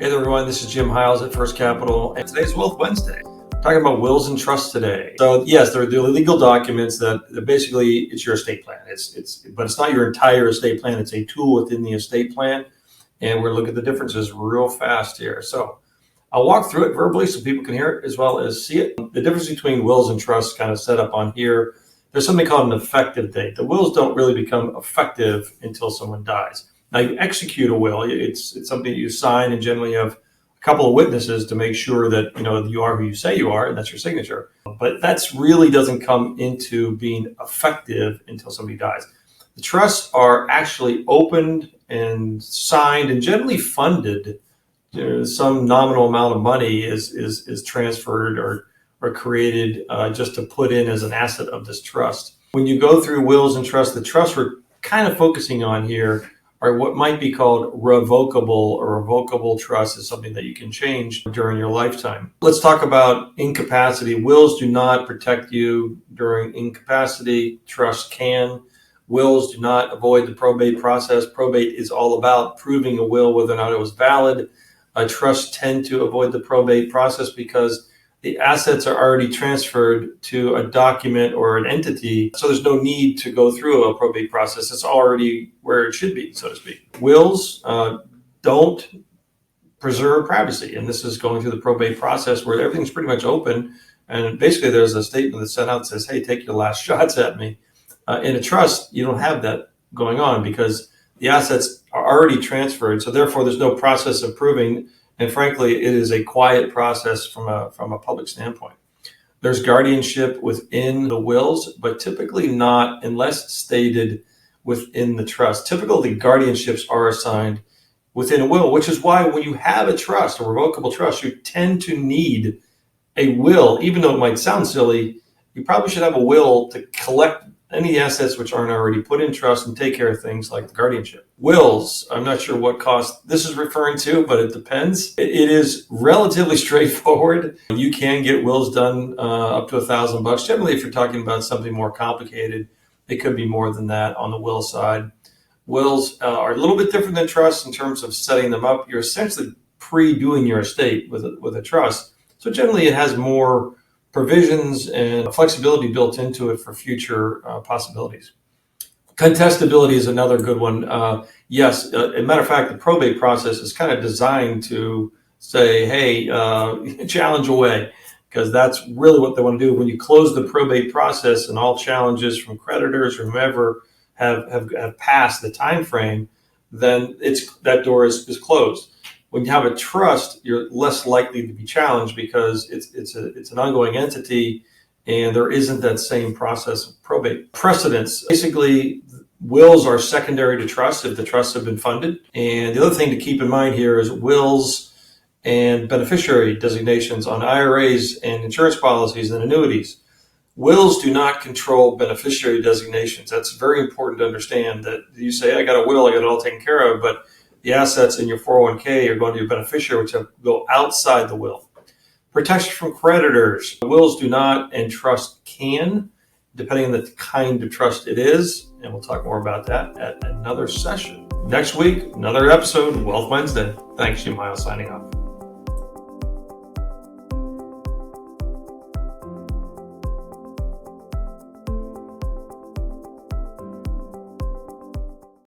Hey there, everyone. This is Jim Hiles at First Capital, and today's Wealth Wednesday. We're talking about wills and trusts today. So, yes, they're legal documents that basically it's your estate plan. But it's not your entire estate plan. It's a tool within the estate plan, and we're looking at the differences real fast here. So, I'll walk through it verbally so people can hear it as well as see it. The difference between wills and trusts kind of set up on here. There's something called an effective date. The wills don't really become effective until someone dies. Now, you execute a will. It's something you sign, and generally you have a couple of witnesses to make sure that you are who you say you are, and that's your signature. But that's really doesn't come into being effective until somebody dies. The trusts are actually opened and signed and generally funded. Some nominal amount of money is transferred or created just to put in as an asset of this trust. When you go through wills and trusts, the trusts we're kind of focusing on here are what might be called revocable, or revocable trust is something that you can change during your lifetime. Let's talk about incapacity. Wills do not protect you during incapacity. Trust can. Wills do not avoid the probate process. Probate is all about proving a will, whether or not it was valid. Trusts tend to avoid the probate process because the assets are already transferred to a document or an entity, so there's no need to go through a probate process. It's already where it should be, so to speak. Wills don't preserve privacy, and this is going through the probate process where everything's pretty much open, and basically there's a statement that's sent out that says, hey, take your last shots at me. In a trust, you don't have that going on because the assets are already transferred, so therefore there's no process of proving. And frankly, it is a quiet process from a public standpoint. There's guardianship within the wills, but typically not unless stated within the trust. Typically, guardianships are assigned within a will, which is why when you have a trust, a revocable trust, you tend to need a will. Even though it might sound silly, you probably should have a will to collect any assets which aren't already put in trust and take care of things like the guardianship. Wills, I'm not sure what cost this is referring to, but it depends. It is relatively straightforward. You can get wills done up to $1,000. Generally, if you're talking about something more complicated, it could be more than that on the will side. Wills are a little bit different than trusts in terms of setting them up. You're essentially pre-doing your estate with a trust. So generally, it has more provisions and flexibility built into it for future possibilities. Contestability is another good one. Yes, as a matter of fact, the probate process is kind of designed to say, hey, challenge away, because that's really what they want to do. When you close the probate process and all challenges from creditors or whomever have passed the time frame, then that door is closed. When you have a trust, you're less likely to be challenged because it's an ongoing entity, and there isn't that same process of probate. Precedents. Basically, wills are secondary to trusts if the trusts have been funded. And the other thing to keep in mind here is wills and beneficiary designations on IRAs and insurance policies and annuities. Wills do not control beneficiary designations. That's very important to understand, that you say, I got a will, I got it all taken care of, but the assets in your 401k are going to your beneficiary, which go outside the will. Protection from creditors. Wills do not, and trust can, depending on the kind of trust it is. And we'll talk more about that at another session. Next week, another episode, Wealth Wednesday. Thanks, Jim Hiles signing off.